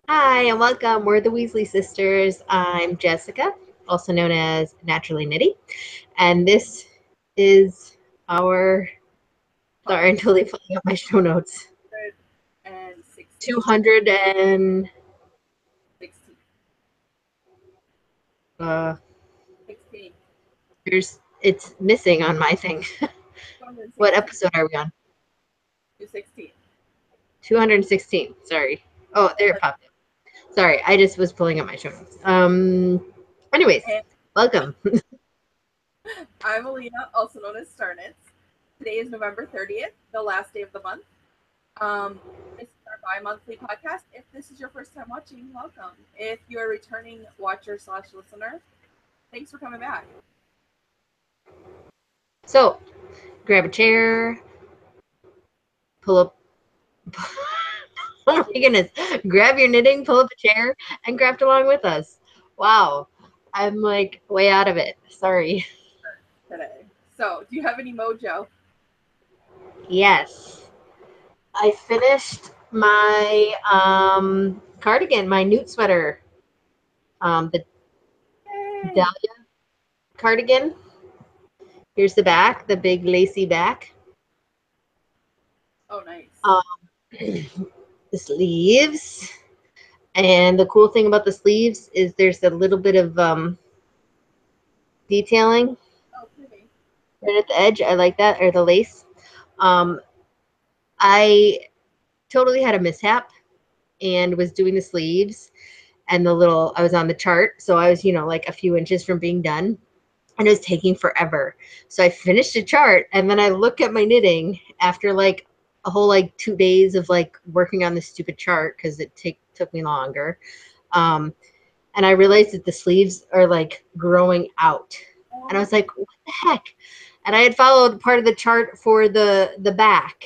Hi, and welcome. We're the Weasley sisters. I'm Jessica, also known as Naturally Nitty, and this is our. Sorry, I'm totally pulling up my show notes. 200 and 16. uh, 16. it's missing on my thing. What 216. episode are we on? 216. 216. Sorry. Oh, there it popped up. Sorry, I just was pulling up my show notes. Anyways, And welcome. I'm Allena, also known as Starnitz. Today is November 30th, the last day of the month. This is our bi-monthly podcast. If this is your first time watching, welcome. If you're a returning watcher / listener, thanks for coming back. So, grab a chair, pull up. Oh my goodness. Grab your knitting, pull up a chair, and craft along with us. Wow. I'm like way out of it. Sorry. Today. So, do you have any mojo? Yes. I finished my cardigan, my newt sweater. The Yay! Dahlia cardigan. Here's the back, the big lacy back. Oh, nice. The sleeves. And the cool thing about the sleeves is there's a little bit of detailing Oh, pretty. right at the edge. I like that, or the lace. Um, I totally had a mishap and was doing the sleeves and I was on the chart. So I was, like a few inches from being done and it was taking forever. So I finished the chart and then I look at my knitting after like a whole like 2 days of like working on this stupid chart because it took me longer. And I realized that the sleeves are like growing out. And I was like, what the heck? And I had followed part of the chart for the back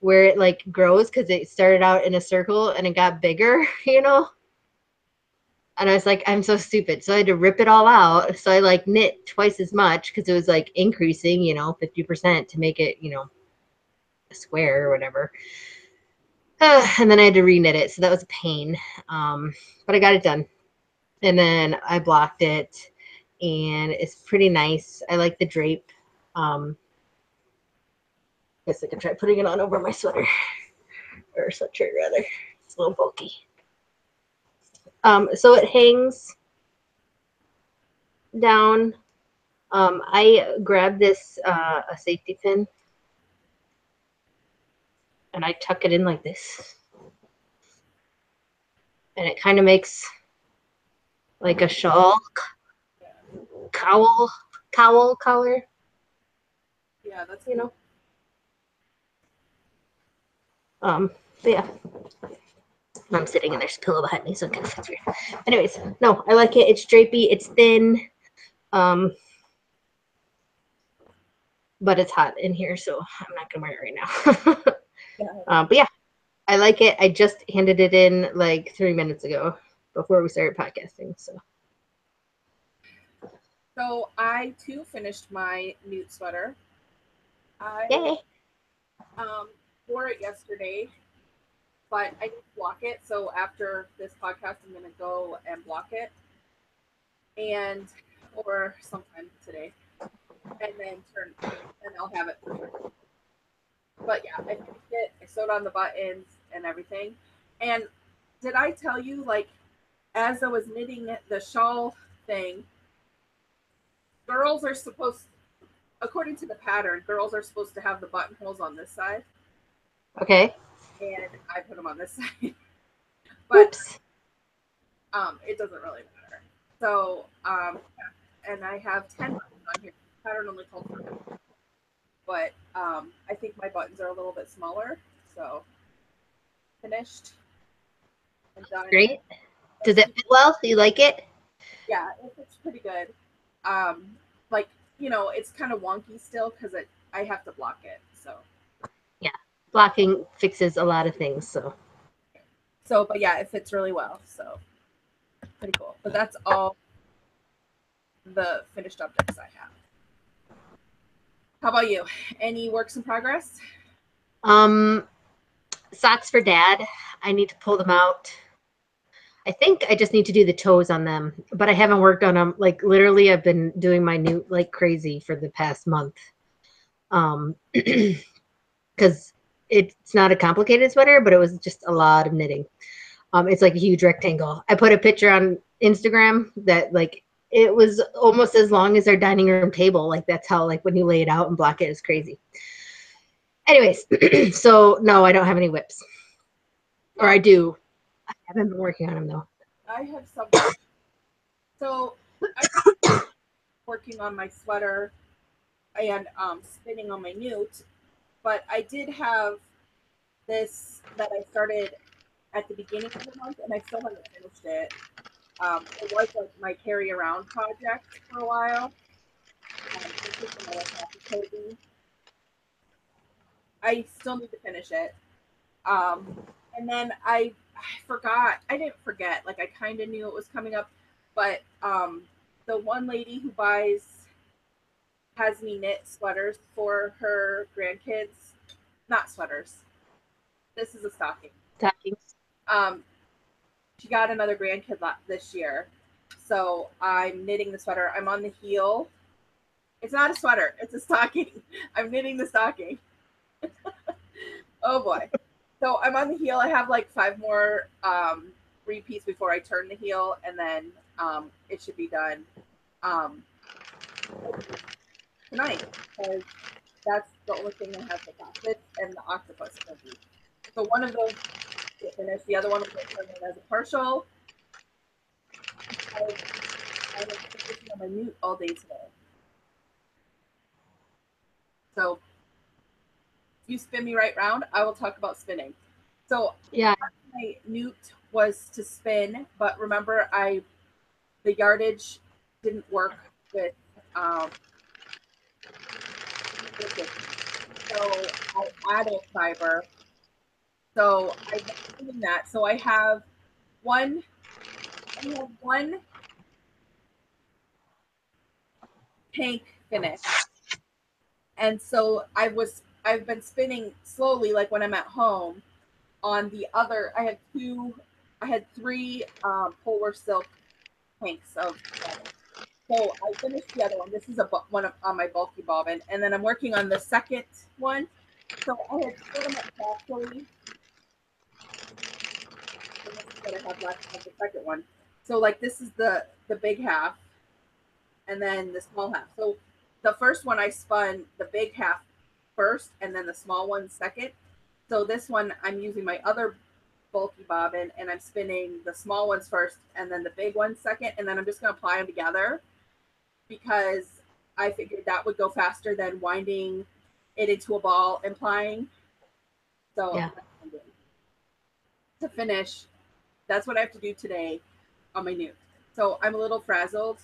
where it like grows because it started out in a circle and it got bigger, And I was like, I'm so stupid. So I had to rip it all out. So I like knit twice as much because it was like increasing, 50% to make it, a square or whatever. And then I had to reknit it. So that was a pain. But I got it done. And then I blocked it and it's pretty nice. I like the drape. Guess I can try putting it on over my sweater or sweatshirt rather. It's a little bulky. So it hangs down. I grabbed this a safety pin and I tuck it in like this, and it kind of makes like a shawl cowl color. Yeah, that's you know. But yeah. I'm sitting and there's a pillow behind me, so it kind of fits weird. Anyways, no, I like it. It's drapey, it's thin, but it's hot in here, so I'm not gonna wear it right now. But yeah, I like it. I just handed it in like 3 minutes ago before we started podcasting. So I too finished my newt sweater. I Yay. wore it yesterday, but I didn't block it. So after this podcast, I'm gonna go and block it, and or sometime today, and then and I'll have it for sure. But yeah, I finished it. I sewed on the buttons and everything. And did I tell you, like, as I was knitting the shawl thing, girls are supposed, according to the pattern, girls are supposed to have the buttonholes on this side. Okay. And I put them on this side. But Oops. It doesn't really matter. So, and I have 10 buttons on here. The pattern only calls for 10. But I think my buttons are a little bit smaller. So, finished and done. Great. Does it fit well? Do you like it? Yeah, it fits pretty good. Like, it's kind of wonky still because I have to block it. So, Yeah. Blocking fixes a lot of things, so. But yeah, it fits really well. So, pretty cool. But that's all the finished objects I have. How about you? Any works in progress? Socks for Dad. I need to pull them out. I think I just need to do the toes on them, but I haven't worked on them. Like literally, I've been doing my new like crazy for the past month. Because it's not a complicated sweater, but it was just a lot of knitting. It's like a huge rectangle. I put a picture on Instagram that like it was almost as long as our dining room table. Like that's how like when you lay it out and block it is crazy. Anyways, so no, I don't have any whips, or I do. I haven't been working on them though. I have some whips. So I'm working on my sweater and spinning on my newt, but I did have this that I started at the beginning of the month, and I still haven't finished it. It was like my carry around project for a while. This is another happy cozy. I still need to finish it. And then I forgot. I didn't forget. Like I kind of knew it was coming up, but the one lady who has me knit sweaters for her grandkids. Not sweaters. This is a stocking. Stockings. Um, she got another grandkid this year, so I'm knitting the sweater. I'm on the heel. It's not a sweater. It's a stocking. I'm knitting the stocking. Oh boy. So I'm on the heel. I have like 5 more repeats before I turn the heel, and then it should be done tonight, because that's the only thing I have to practice, and the octopus cookie. So one of those get finished. The other one will get turned in as a partial. I was focusing on my newt all day today. So if you spin me right round, I will talk about spinning. So yeah, my newt was to spin, but remember the yardage didn't work with so I added fiber. So I've been doing that. So I have one tank finished. And so I've been spinning slowly, like when I'm at home. On the other, I had 3 polar silk tanks of fabric. So I finished the other one. This is one on my bulky bobbin, and then I'm working on the second one. So I had split them up partially. And this is what I have left of the second one. So like this is the big half, and then the small half. So the first one I spun the big half first, and then the small one second. So this one I'm using my other bulky bobbin, and I'm spinning the small ones first and then the big ones second, and then I'm just going to apply them together because I figured that would go faster than winding it into a ball and plying. So yeah. to finish, that's what I have to do today on my newt. So I'm a little frazzled,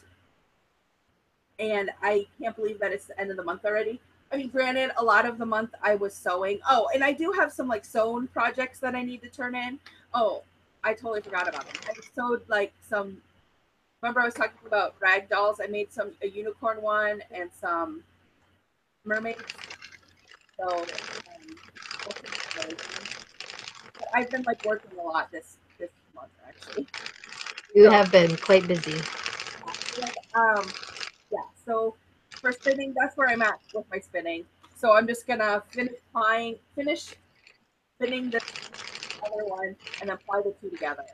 and I can't believe that it's the end of the month already. I mean, granted, a lot of the month I was sewing. Oh, and I do have some like sewn projects that I need to turn in. Oh, I totally forgot about them. I sewed like some. Remember, I was talking about rag dolls. I made a unicorn one and some mermaids. So I've been like working a lot this month actually. You have been quite busy. Yeah. So for spinning, that's where I'm at with my spinning. So I'm just gonna finish spinning this other one and apply the 2 together.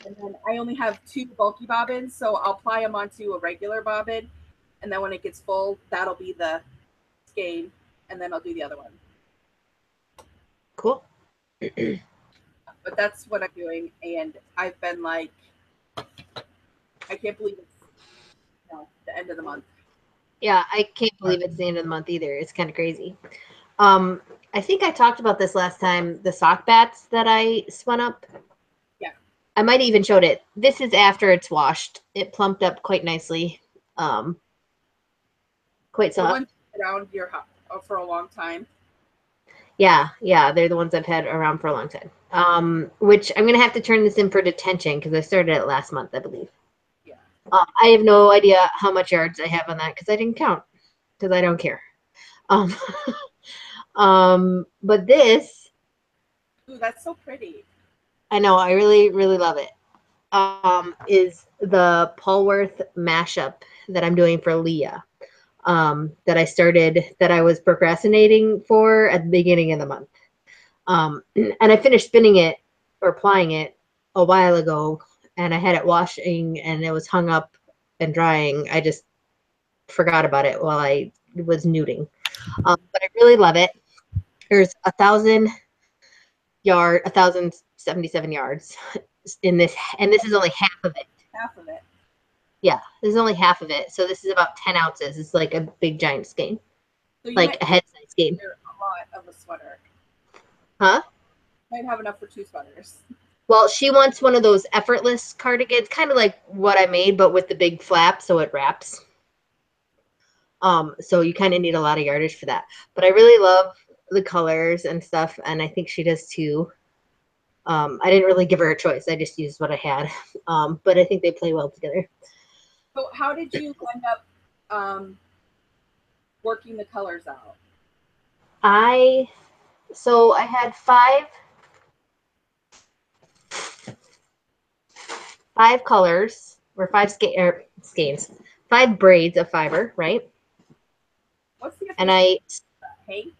And then I only have 2 bulky bobbins, so I'll apply them onto a regular bobbin, and then when it gets full, that'll be the skein, and then I'll do the other one. Cool. But that's what I'm doing, and I've been like, I can't believe it's the end of the month. Yeah, I can't believe it's the end of the month either. It's kind of crazy. I think I talked about this last time, the sock bats that I spun up. Yeah. I might even showed it. This is after it's washed. It plumped up quite nicely. Quite soft. The ones around your house for a long time. Yeah, they're the ones I've had around for a long time. Which I'm gonna have to turn this in for detention because I started it last month, I believe. Yeah. I have no idea how much yards I have on that because I didn't count because I don't care. But this. Ooh, that's so pretty. I know, I really, really love it. Is the Polworth mashup that I'm doing for Leah. That I started, that I was procrastinating for at the beginning of the month. And I finished spinning it or applying it a while ago, and I had it washing and it was hung up and drying. I just forgot about it while I was nuding. But I really love it. There's 1,077 yards in this, and this is only half of it. Half of it. Yeah, this is only half of it. So this is about 10 ounces. It's like a big giant skein, So you like might a head size skein. a lot of a sweater. Huh? Might have enough for 2 sweaters. Well, she wants one of those effortless cardigans, kind of like what I made, but with the big flap so it wraps. So you kind of need a lot of yardage for that. But I really love the colors and stuff, and I think she does too. I didn't really give her a choice. I just used what I had. But I think they play well together. So how did you end up working the colors out? So I had five colors or skeins, 5 braids of fiber, right? What's the And I hank?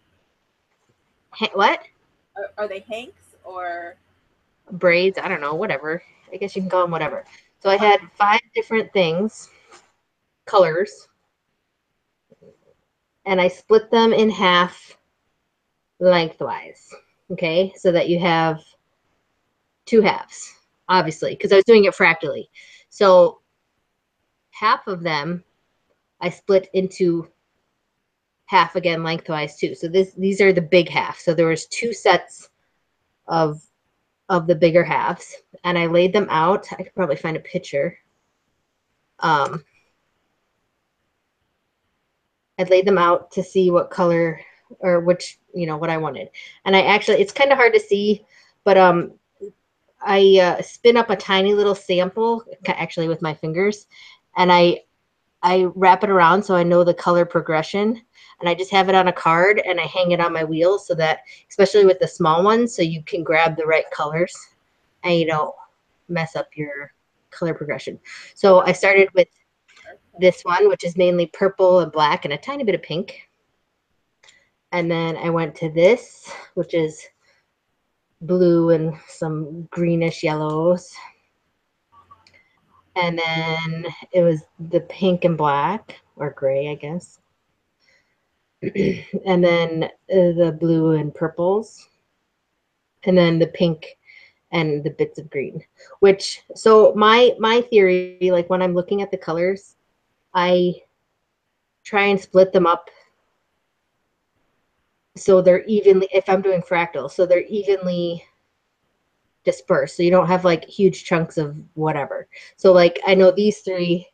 what? Are they hanks or Braids? I don't know, whatever. I guess you can call them whatever. So I had 5 different things, colors, and I split them in half lengthwise. Okay, so that you have 2 halves, obviously, because I was doing it fractally. So half of them I split into half again lengthwise too. So these are the big half. So there was 2 sets of the bigger halves, and I laid them out. I could probably find a picture. I laid them out to see what color or which, what I wanted. And I actually, it's kind of hard to see, but I spin up a tiny little sample actually with my fingers, and I wrap it around so I know the color progression, and I just have it on a card and I hang it on my wheel so that, especially with the small ones, so you can grab the right colors and you don't mess up your color progression. So I started with this one, which is mainly purple and black and a tiny bit of pink. And then I went to this, which is blue and some greenish yellows. And then it was the pink and black, or gray, I guess. And then the blue and purples. And then the pink and the bits of green. Which, so my theory, like when I'm looking at the colors, I try and split them up so they're evenly, if I'm doing fractals, so they're evenly dispersed. So you don't have like huge chunks of whatever. So like I know these 3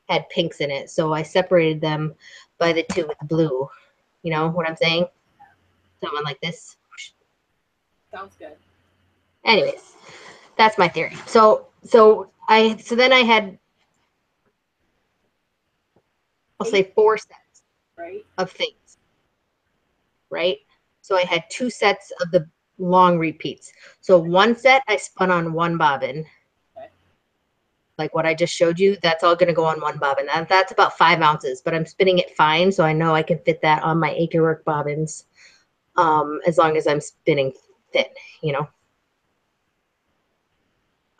had pinks in it, so I separated them by the 2 with blue. You know what I'm saying? Something like this. sounds good? Anyways, that's my theory. So then I had, I'll say 4 sets Right. of things, right? So I had 2 sets of the long repeats. So one set I spun on 1 bobbin. Okay. Like what I just showed you, that's all going to go on 1 bobbin. That's about 5 ounces, but I'm spinning it fine, so I know I can fit that on my acrework bobbins, as long as I'm spinning thin, you know.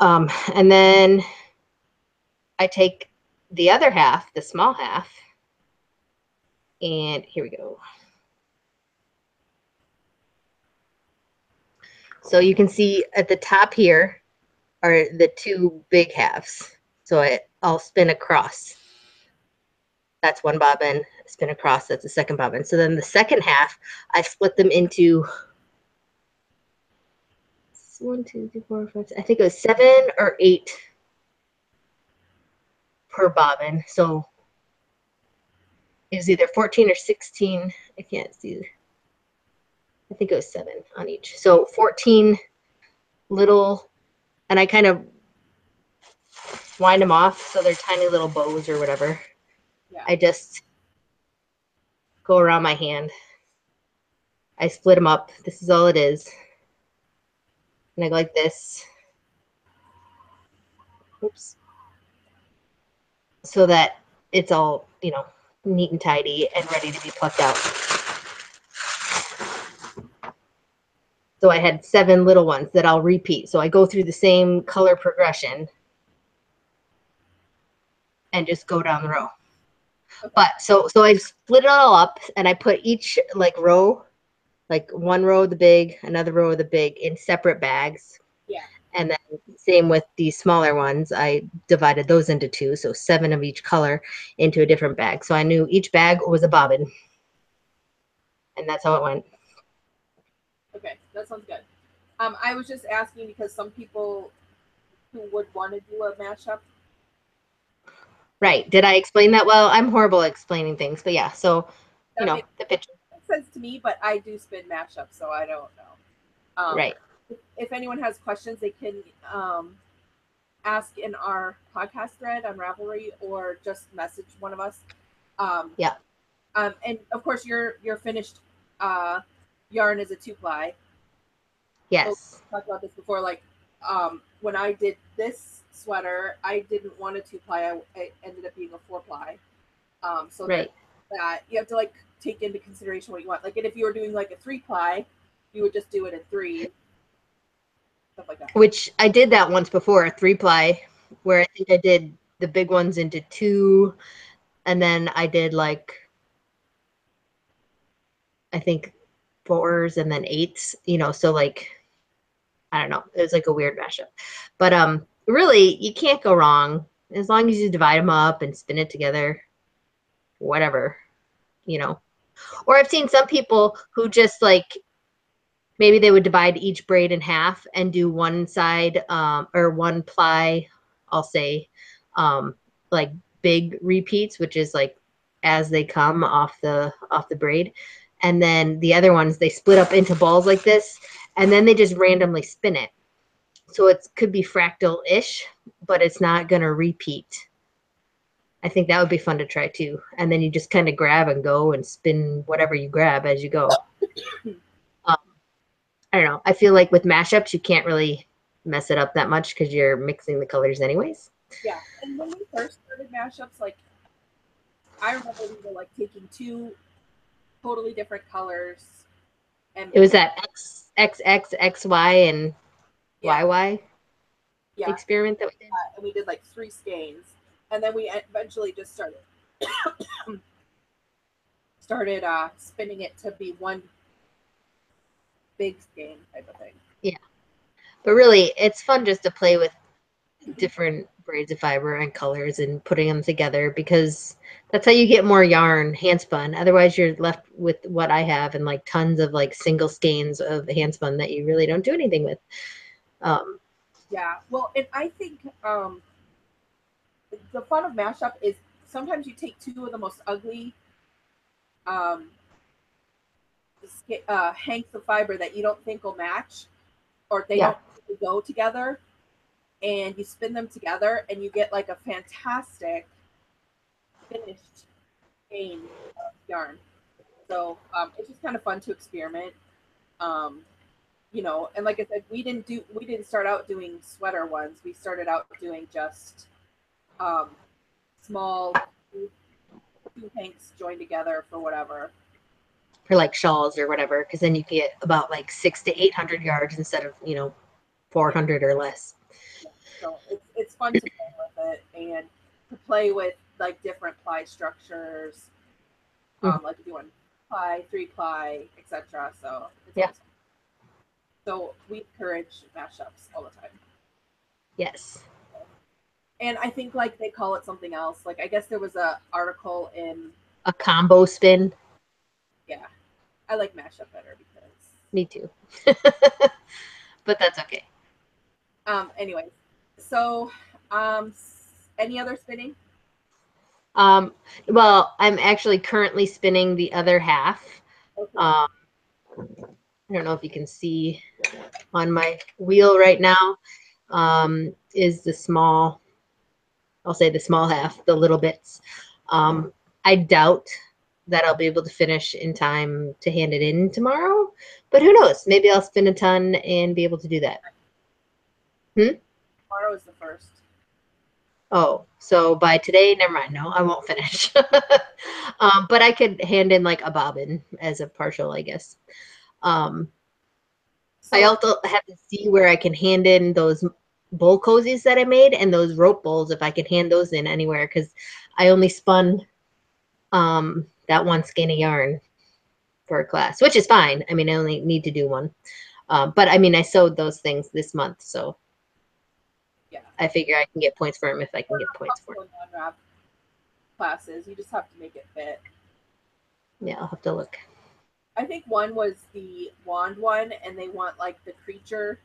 And then I take the other half, the small half, and here we go. So you can see at the top here are the 2 big halves. So I'll spin across. That's 1 bobbin, spin across, that's the second bobbin. So then the second half, I split them into 1, 2, 3, 4, 5, 6, I think it was 7 or 8 per bobbin. So it was either 14 or 16. I can't see. I think it was 7 on each. So 14 little, and I kind of wind them off so they're tiny little bows or whatever. Yeah. I just go around my hand. I split them up. This is all it is. And I go like this. Oops. So that it's all, you know, neat and tidy and ready to be plucked out. So I had 7 little ones that I'll repeat. So I go through the same color progression and just go down the row. Okay. But so I split it all up and I put each like row, like one row of the big, another row of the big in separate bags. Yeah. And then same with these smaller ones, I divided those into 2, so 7 of each color into a different bag. So I knew each bag was a bobbin. And that's how it went. Okay, that sounds good. I was just asking because some people who would want to do a mashup. Right. Did I explain that well? I'm horrible at explaining things, but yeah. So, you That know, makes the picture. sense to me, but I do spin mashups, so I don't know. Right. If anyone has questions, they can ask in our podcast thread on Ravelry or just message one of us. Yeah. And of course, your finished yarn is a 2-ply. Yes. We talked about this before. Like when I did this sweater, I didn't want a 2-ply. I ended up being a 4-ply. So Right. that you have to like take into consideration what you want. Like, and if you were doing like a 3-ply, you would just do it in 3. Stuff like that. Which I did that once before, a 3-ply, where I think I did the big ones into 2, and then I did like, I think 4s and then 8s, you know, so like, I don't know. It was like a weird mashup. But really, you can't go wrong as long as you divide them up and spin it together, whatever, you know. Or I've seen some people who just like, maybe they would divide each braid in half and do one side or one ply, I'll say, like big repeats, which is like as they come off the braid. And then the other ones, they split up into balls like this, and then they just randomly spin it. So it could be fractal-ish, but it's not going to repeat. I think that would be fun to try too. And then you just kind of grab and go and spin whatever you grab as you go. Um, I don't know. I feel like with mashups, you can't really mess it up that much because you're mixing the colors anyways. Yeah. And when we first started mashups, like I remember we were like taking 2 totally different colors and It was that X, Y, and yeah, YY yeah, experiment that we did. and we did like 3 skeins, and then we eventually just started spinning it to be one big skein type of thing. Yeah. But really, it's fun just to play with different braids of fiber and colors and putting them together because that's how you get more yarn hand spun. Otherwise, you're left with what I have and like tons of like single skeins of hand spun that you really don't do anything with. Yeah, well, and I think the fun of mashup is sometimes you take 2 of the most ugly um, hanks of fiber that you don't think will match or they Yeah. don't really go together, and you spin them together and you get like a fantastic finished skein of yarn. So it's just kind of fun to experiment. Um, you know, and like I said, we didn't start out doing sweater ones. We started out doing just small 2 hanks joined together for whatever. For like shawls or whatever, because then you get about like 600 to 800 yards instead of 400 or less. Yeah. So it's fun to play with it and to play with like different ply structures, like if you want ply, 3-ply, etc. So it's Yeah. always fun. So we encourage mashups all the time. Yes. And I think like they call it something else. Like I guess there was a article in A combo spin. yeah. I like mashup better because Me too. But that's okay. anyways. So any other spinning? Well, I'm actually currently spinning the other half. Okay. I don't know if you can see on my wheel right now, is the small, I'll say the small half, the little bits. I doubt that I'll be able to finish in time to hand it in tomorrow, but who knows? Maybe I'll spin a ton and be able to do that. Tomorrow is the 1st. Oh, so by today, never mind. No, I won't finish. But I could hand in like a bobbin as a partial, I guess. Um, I So also have to see where I can hand in those bowl cozies that I made and those rope bowls, if I can hand those in anywhere, because I only spun that one skein of yarn for a class, which is fine. I mean, I only need to do one. But I mean, I sewed those things this month, so yeah, I figure I can get points for them if I can we're get not points for them. possible non-wrap classes. You just have to make it fit. Yeah, I'll have to look. I think one was the wand one, and they want like the creature,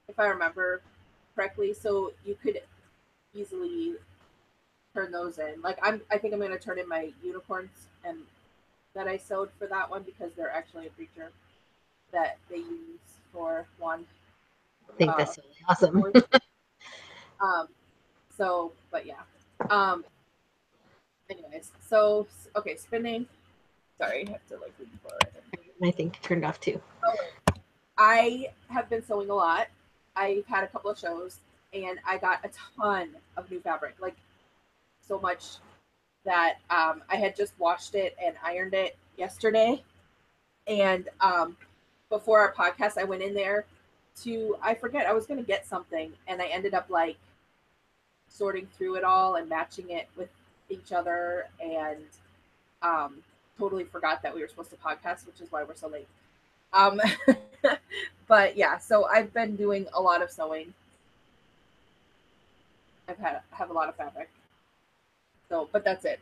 if I remember correctly. So you could easily turn those in. Like I think I'm gonna turn in my unicorns and that I sewed for that one because they're actually a creature that they use for wand. I think that's really awesome. um. So, but yeah. Um. Anyways, so okay, spinning. Sorry, I have to like leave for it. I think turned off too. I have been sewing a lot. I've had a couple of shows and I got a ton of new fabric, like so much that I had just washed it and ironed it yesterday. And before our podcast, I went in there I forget, I was going to get something and I ended up like sorting through it all and matching it with each other and um, totally forgot that we were supposed to podcast, which is why we're so late. Um, but yeah, so I've been doing a lot of sewing. Have a lot of fabric. So, but that's it.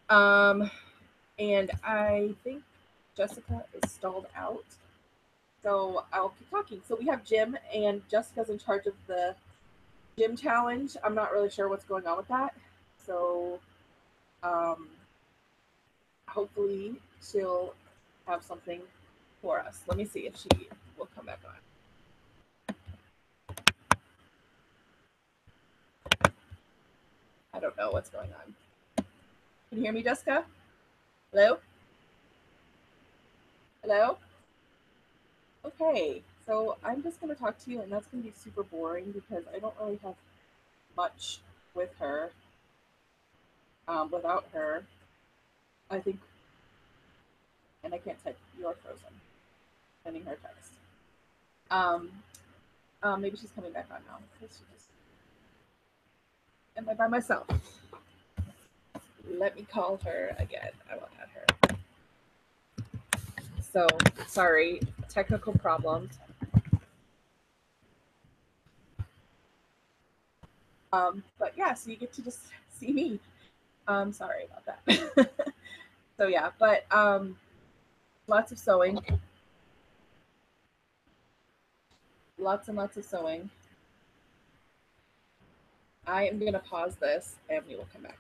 And I think Jessica is stalled out. So I'll keep talking. So we have Jim, and Jessica's in charge of the gym challenge. I'm not really sure what's going on with that. So um, hopefully she'll have something for us. Let me see if she will come back on. I don't know what's going on. Can you hear me, Jessica? Hello? Hello? Okay, so I'm just going to talk to you, and that's going to be super boring because I don't really have much with her. Without her, I think, and I can't type, you're frozen. Sending her text. Um, Maybe she's coming back on now. Am I by myself? Let me call her again. I will add her. So, sorry, technical problems. But yeah, so you get to just see me. Sorry about that. So yeah, but lots of sewing. Lots and lots of sewing. I am going to pause this and we will come back.